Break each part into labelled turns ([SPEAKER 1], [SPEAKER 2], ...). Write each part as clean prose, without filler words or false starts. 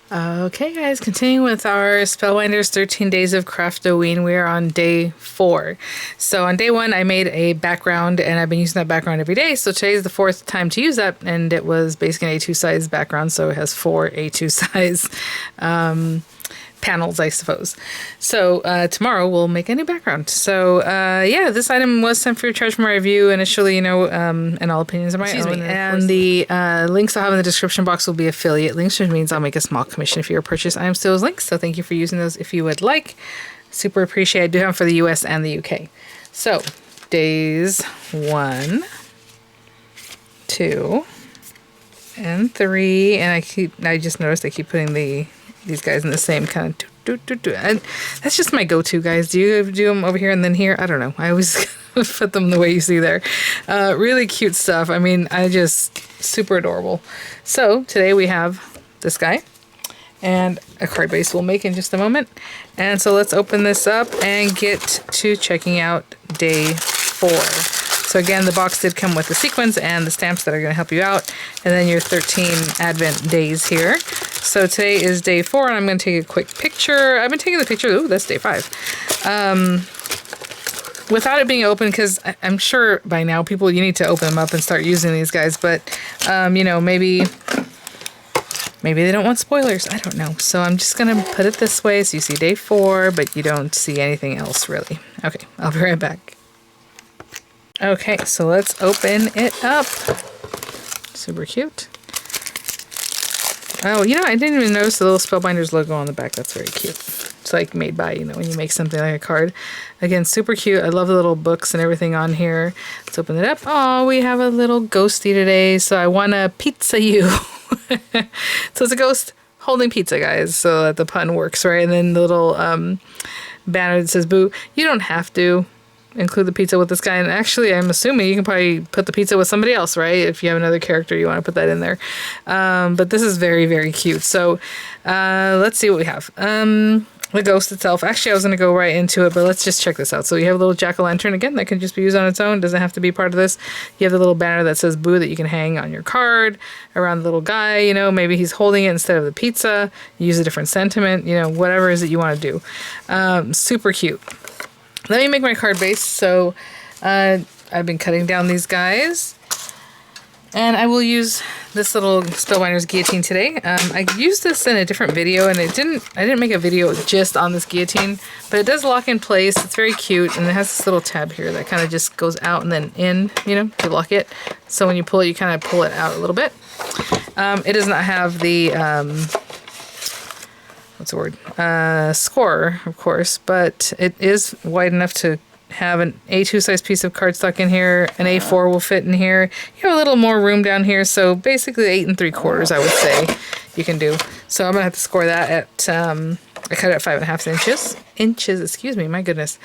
[SPEAKER 1] Okay guys, continuing with our Spellbinders 13 Days of Craft-O-Ween, we are on day 4. So on day 1 I made a background and I've been using that background every day, so today's the 4th time to use that, and it was basically an A2 size background, so it has 4 A2 size panels, I suppose. So tomorrow we'll make a new background. So yeah, this item was sent free of charge from my review initially, and all opinions are my own. And the links I'll have in the description box will be affiliate links, which means I'll make a small commission if you purchase items to those links. So thank you for using those if you would like. Super appreciate it. I do have them for the US and the UK. So days 1, 2, and 3, and I just noticed I keep putting these guys in the same kind of and that's just my go-to, guys. Do you do them over here and then here? I don't know. I always put them the way you see there. Really cute stuff. I mean, super adorable. So today we have this guy and a card base we'll make in just a moment. And so let's open this up and get to checking out day 4. So again, the box did come with the sequins and the stamps that are going to help you out, and then your 13 Advent days here. So today is day 4, and I'm going to take a quick picture. I've been taking the picture. Ooh, that's day 5. Without it being open, because I'm sure by now you need to open them up and start using these guys, but maybe they don't want spoilers. I don't know. So I'm just going to put it this way so you see day 4, but you don't see anything else really. Okay, I'll be right back. Okay, so let's open it up. Super cute. Oh, I didn't even notice the little Spellbinders logo on the back. That's very cute. It's like made by, when you make something like a card. Again, super cute. I love the little books and everything on here. Let's open it up. Oh, we have a little ghosty today, so I want to pizza you. So it's a ghost holding pizza, guys, so that the pun works, right? And then the little banner that says boo. You don't have to include the pizza with this guy, and actually I'm assuming you can probably put the pizza with somebody else, right? If you have another character you want to put that in there. But this is very, very cute. So let's see what we have. The ghost itself, actually I was going to go right into it, but let's just check this out. So you have a little jack-o'-lantern, again, that can just be used on its own, doesn't have to be part of this. You have the little banner that says boo that you can hang on your card around the little guy, maybe he's holding it instead of the pizza. Use a different sentiment, whatever it is that you want to do. Super cute. Let me make my card base. So I've been cutting down these guys, and I will use this little Spellbinders guillotine today. I used this in a different video, and I didn't make a video just on this guillotine, but it does lock in place. It's very cute, and it has this little tab here that kind of just goes out and then in, to lock it. So when you pull it, you kind of pull it out a little bit. It does not have the what's the word? Score, of course, but it is wide enough to have an A2 size piece of cardstock in here. An A4 will fit in here. You have a little more room down here, so basically 8 3/4, I would say you can do. So I'm gonna have to score that at I cut it at 5.5 inches. Excuse me, my goodness.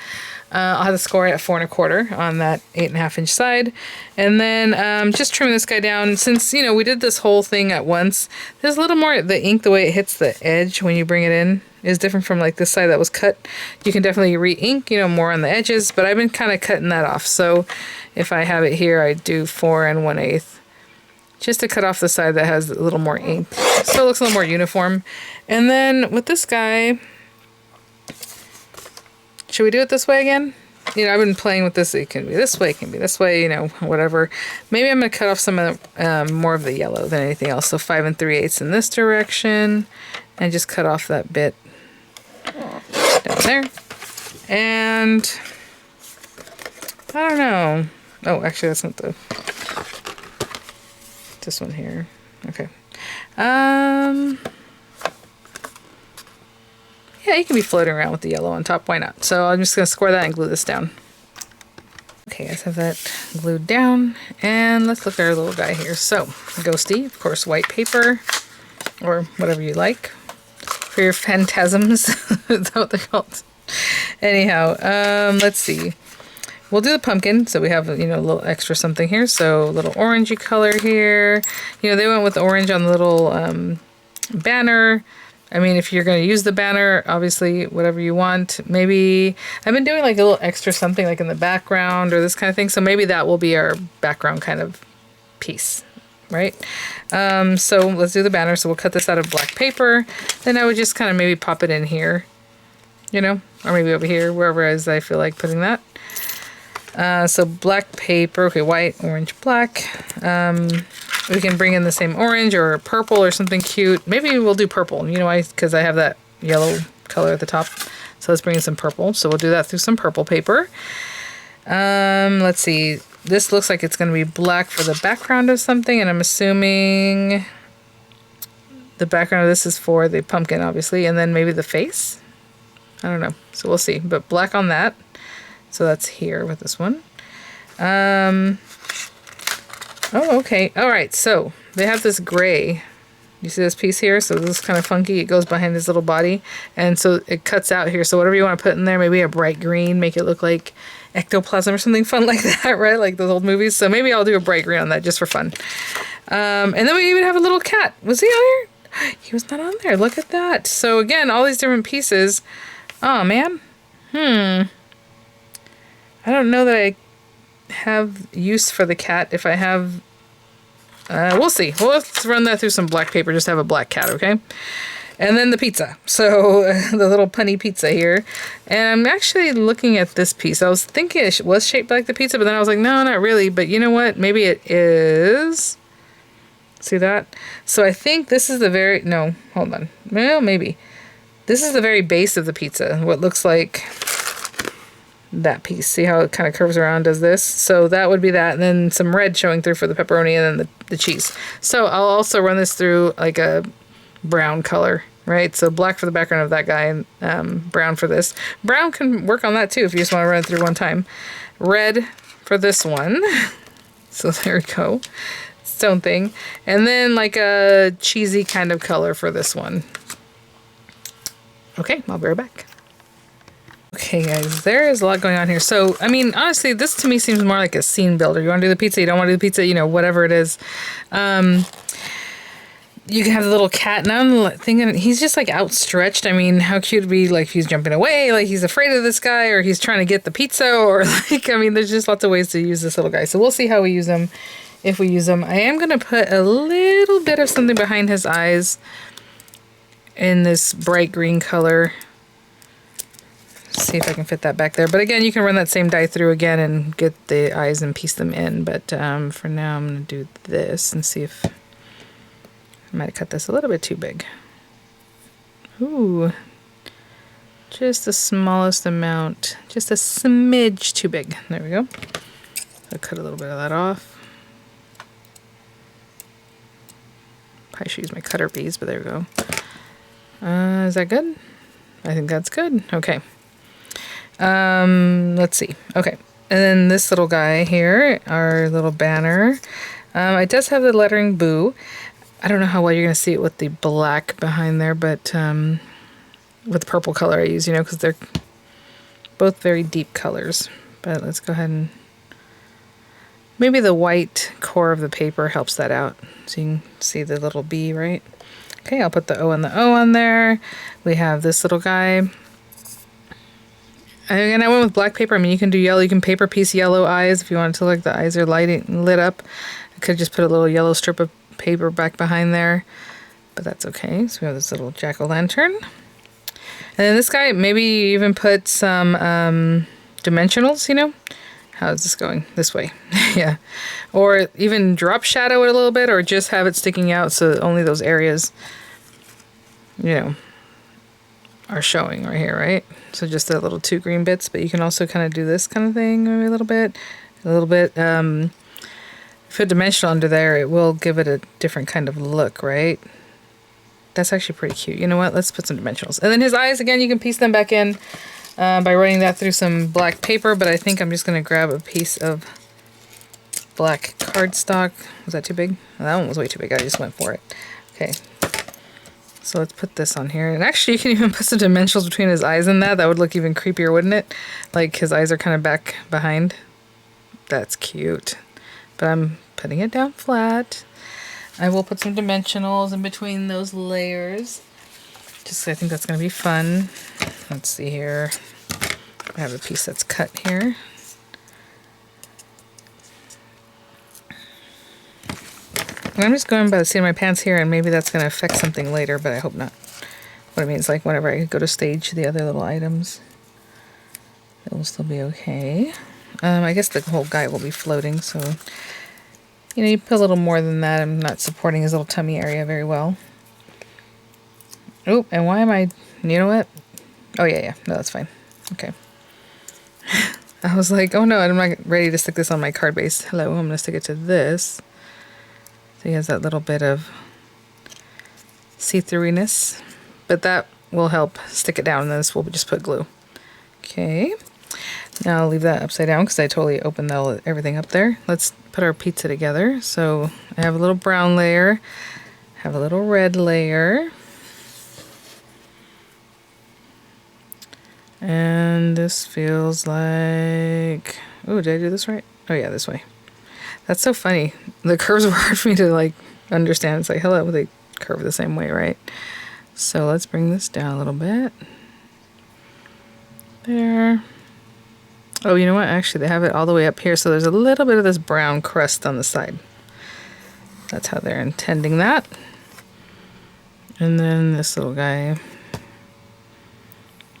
[SPEAKER 1] I'll have to score it at 4 1/4 on that 8.5 inch side, and then just trim this guy down. Since we did this whole thing at once, there's a little more, the ink, the way it hits the edge when you bring it in is different from like this side that was cut. You can definitely re-ink, more on the edges, but I've been kind of cutting that off. So if I have it here, I do 4 1/8. Just to cut off the side that has a little more ink, so it looks a little more uniform. And then with this guy, should we do it this way again? I've been playing with this. It can be this way, it can be this way, whatever. Maybe I'm going to cut off some of the, more of the yellow than anything else. So 5 3/8 in this direction, and just cut off that bit down there. And I don't know. Oh, actually, that's not this one here. Okay. Yeah, you can be floating around with the yellow on top. Why not? So I'm just going to score that and glue this down. Okay, let's have that glued down. And let's look at our little guy here. So, ghosty, of course, white paper, or whatever you like for your phantasms. That's what they're called. Anyhow, let's see. We'll do the pumpkin, so we have a little extra something here. So a little orangey color here. They went with orange on the little banner. I mean, if you're going to use the banner, obviously, whatever you want. Maybe I've been doing like a little extra something like in the background or this kind of thing. So maybe that will be our background kind of piece. right? So let's do the banner. So we'll cut this out of black paper. Then I would just kind of maybe pop it in here, you know, or maybe over here, wherever as I feel like putting that. So black paper, okay, white, orange, black. We can bring in the same orange or purple or something cute. Maybe we'll do purple, you know why? Because I have that yellow color at the top. So let's bring in some purple. So we'll do that through some purple paper. Let's see. This looks like it's going to be black for the background of something, and I'm assuming the background of this is for the pumpkin, obviously, and then maybe the face? I don't know. So we'll see. But black on that. So that's here with this one. Oh, okay. All right. So they have this gray. You see this piece here? So this is kind of funky. It goes behind his little body. And so it cuts out here. So whatever you want to put in there, maybe a bright green, make it look like ectoplasm or something fun like that, right? Like those old movies. So maybe I'll do a bright green on that just for fun. And then we even have a little cat. Was he on here? He was not on there. Look at that. So again, all these different pieces. Oh, man. I don't know that I have use for the cat. If I have... we'll see. Well, let's run that through some black paper. Just have a black cat, okay? And then the pizza. So the little punny pizza here. And I'm actually looking at this piece. I was thinking it was shaped like the pizza, but then I was like, no, not really. But you know what? Maybe it is. See that? So I think this is the very... No, hold on. Well, maybe. This is the very base of the pizza. What looks like that piece. See how it kind of curves around, does this? So that would be that. And then some red showing through for the pepperoni and then the cheese. So I'll also run this through like a brown color, right? So black for the background of that guy and brown for this. Brown can work on that too if you just want to run it through one time. Red for this one. So there we go. Stone thing. And then like a cheesy kind of color for this one. Okay, I'll be right back. Okay, guys, there is a lot going on here. So, I mean, honestly, this to me seems more like a scene builder. You want to do the pizza, you don't want to do the pizza, you know, whatever it is. You can have the little cat. Now I'm thinking he's just like outstretched. I mean, how cute would be like he's jumping away, like he's afraid of this guy, or he's trying to get the pizza, or like, I mean, there's just lots of ways to use this little guy. So we'll see how we use him, if we use him. I am going to put a little bit of something behind his eyes in this bright green color. See if I can fit that back there. But again, you can run that same die through again and get the eyes and piece them in. But for now, I'm going to do this and see if... I might have cut this a little bit too big. Ooh. Just the smallest amount. Just a smidge too big. There we go. I'll cut a little bit of that off. Probably should use my cutter beads, but there we go. Is that good? I think that's good. Okay. Let's see. Okay. And then this little guy here, our little banner. It does have the lettering Boo. I don't know how well you're going to see it with the black behind there, but with the purple color I use, you know, because they're both very deep colors. But let's go ahead and... Maybe the white core of the paper helps that out. So you can see the little B, right? Okay, I'll put the O and the O on there. We have this little guy. And I went with black paper. I mean, you can do yellow. You can paper piece yellow eyes if you want to look like the eyes are lit up. I could just put a little yellow strip of paper back behind there, but that's okay. So we have this little jack-o'-lantern. And then this guy, maybe even put some dimensionals, you know? How's this going? This way. Yeah. Or even drop shadow it a little bit, or just have it sticking out so only those areas, you know, are showing right here, right? So just the little 2 green bits, but you can also kind of do this kind of thing maybe a little bit. Put dimensional under there, it will give it a different kind of look, right? That's actually pretty cute. You know what? Let's put some dimensionals. And then his eyes, again, you can piece them back in by running that through some black paper, but I think I'm just going to grab a piece of black cardstock. Was that too big? Oh, that one was way too big. I just went for it. Okay. So let's put this on here. And actually, you can even put some dimensionals between his eyes and that. That would look even creepier, wouldn't it? Like his eyes are kind of back behind. That's cute. But I'm putting it down flat. I will put some dimensionals in between those layers. Just I think that's going to be fun. Let's see here. I have a piece that's cut here. I'm just going by the seat of my pants here, and maybe that's going to affect something later, but I hope not. What I mean is, like, whenever I go to stage the other little items, it will still be okay. I guess the whole guy will be floating, so, you know, you put a little more than that. I'm not supporting his little tummy area very well. Oh, and why am I, you know what? Oh, yeah, no, that's fine. Okay. I was like, oh no, I'm not ready to stick this on my card base. Hello, I'm going to stick it to this. So he has that little bit of see-throughiness, but that will help stick it down, and this will just put glue. Okay, now I'll leave that upside down because I totally opened everything up there. Let's put our pizza together. So I have a little brown layer, have a little red layer, and this feels like, oh, did I do this right? Oh yeah, this way. That's so funny. The curves were hard for me to like understand. It's like, hello, they curve the same way, right? So let's bring this down a little bit. There. Oh, you know what? Actually, they have it all the way up here, so there's a little bit of this brown crust on the side. That's how they're intending that. And then this little guy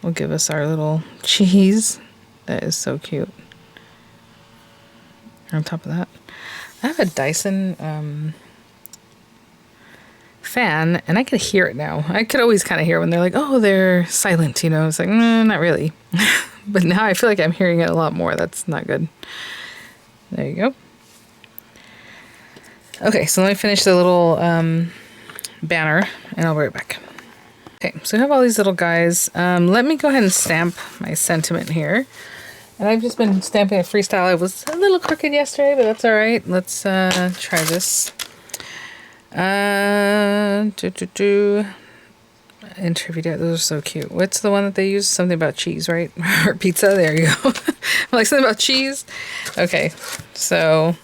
[SPEAKER 1] will give us our little cheese. That is so cute. On top of that, I have a Dyson fan, and I can hear it now. I could always kind of hear when they're like, oh, they're silent, you know. It's like, not really. But now I feel like I'm hearing it a lot more. That's not good. There you go. Okay, so let me finish the little banner, and I'll be right back. Okay, so I have all these little guys. Let me go ahead and stamp my sentiment here. And I've just been stamping a freestyle. I was a little crooked yesterday, but that's all right. Let's try this. Interview date. Those are so cute. What's the one that they use? Something about cheese, right? Or pizza. There you go. Like something about cheese. Okay, so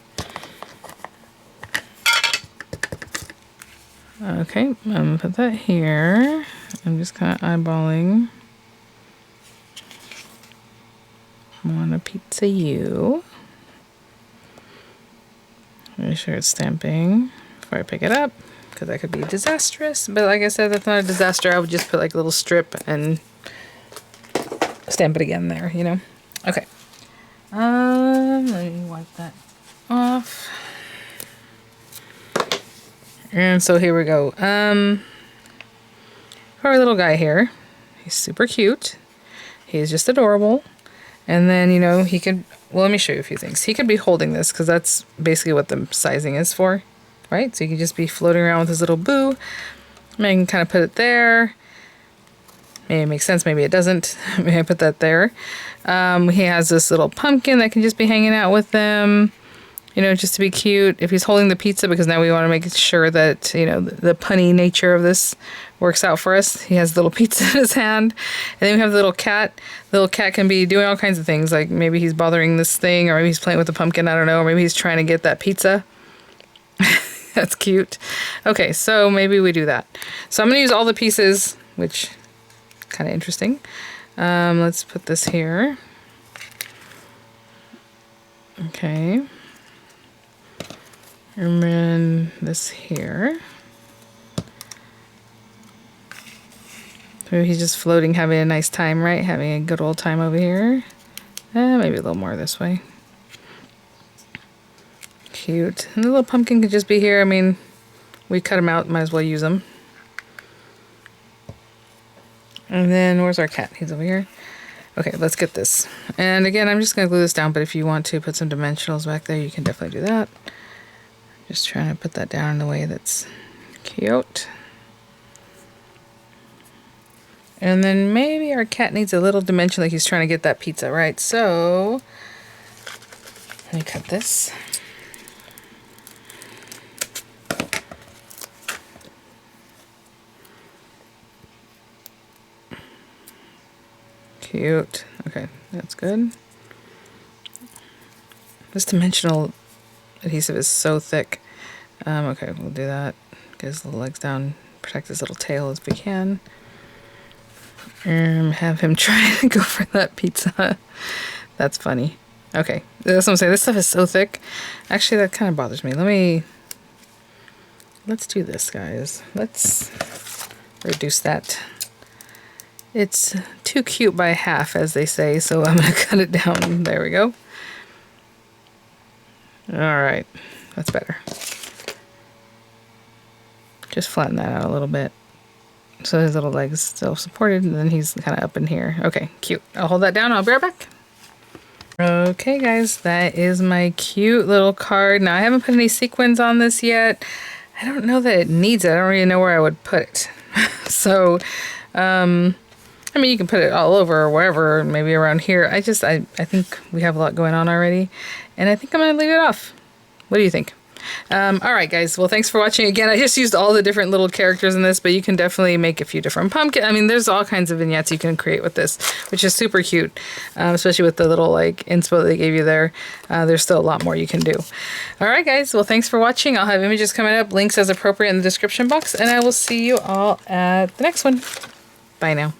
[SPEAKER 1] okay, I'm gonna put that here. I'm just kind of eyeballing. I want a pizza U. Make sure it's stamping before I pick it up, because that could be disastrous. But like I said, that's not a disaster. I would just put like a little strip and stamp it again there, you know? Okay. Let me wipe that off. And so here we go. For our little guy here, he's super cute. He's just adorable. And then, you know, he could, well, let me show you a few things. He could be holding this, because that's basically what the sizing is for, right? So he could just be floating around with his little boo. I can kind of put it there. Maybe it makes sense, maybe it doesn't. Maybe I put that there. He has this little pumpkin that can just be hanging out with them, you know, just to be cute. If he's holding the pizza, because now we want to make sure that, you know, the punny nature of this works out for us. He has the little pizza in his hand. And then we have the little cat. The little cat can be doing all kinds of things. Like maybe he's bothering this thing, or maybe he's playing with the pumpkin, I don't know. Or maybe he's trying to get that pizza. That's cute. Okay, so maybe we do that. So I'm going to use all the pieces, which kind of interesting. Let's put this here. Okay. And then this here. Maybe he's just floating, having a nice time, right? Having a good old time over here. Maybe a little more this way. Cute. And the little pumpkin could just be here. I mean, we cut him out, might as well use him. And then where's our cat? He's over here. Okay, let's get this. And again, I'm just going to glue this down, but if you want to put some dimensionals back there, you can definitely do that. Just trying to put that down in a way that's cute. And then maybe our cat needs a little dimension, like he's trying to get that pizza, right? So let me cut this. Cute. Okay, that's good. This dimensional adhesive is so thick. Okay, we'll do that. Get his little legs down, protect his little tail as we can. Have him try to go for that pizza. That's funny. Okay, that's what I'm saying. This stuff is so thick. Actually, that kind of bothers me. Let me let's do this, guys. Let's reduce that. It's too cute by half, as they say, so I'm going to cut it down. There we go. Alright, that's better. Just flatten that out a little bit. So his little legs still supported, and then he's kind of up in here. Okay, cute. I'll hold that down. I'll be right back. Okay, guys, that is my cute little card. Now, I haven't put any sequins on this yet. I don't know that it needs it. I don't really know where I would put it. So, I mean, you can put it all over or wherever, maybe around here. I think we have a lot going on already, and I think I'm going to leave it off. What do you think? All right, guys. Well, thanks for watching. Again, I just used all the different little characters in this, but you can definitely make a few different pumpkins. I mean, there's all kinds of vignettes you can create with this, which is super cute, especially with the little like inspo they gave you there. There's still a lot more you can do. All right, guys. Well, thanks for watching. I'll have images coming up, links as appropriate in the description box, and I will see you all at the next one. Bye now.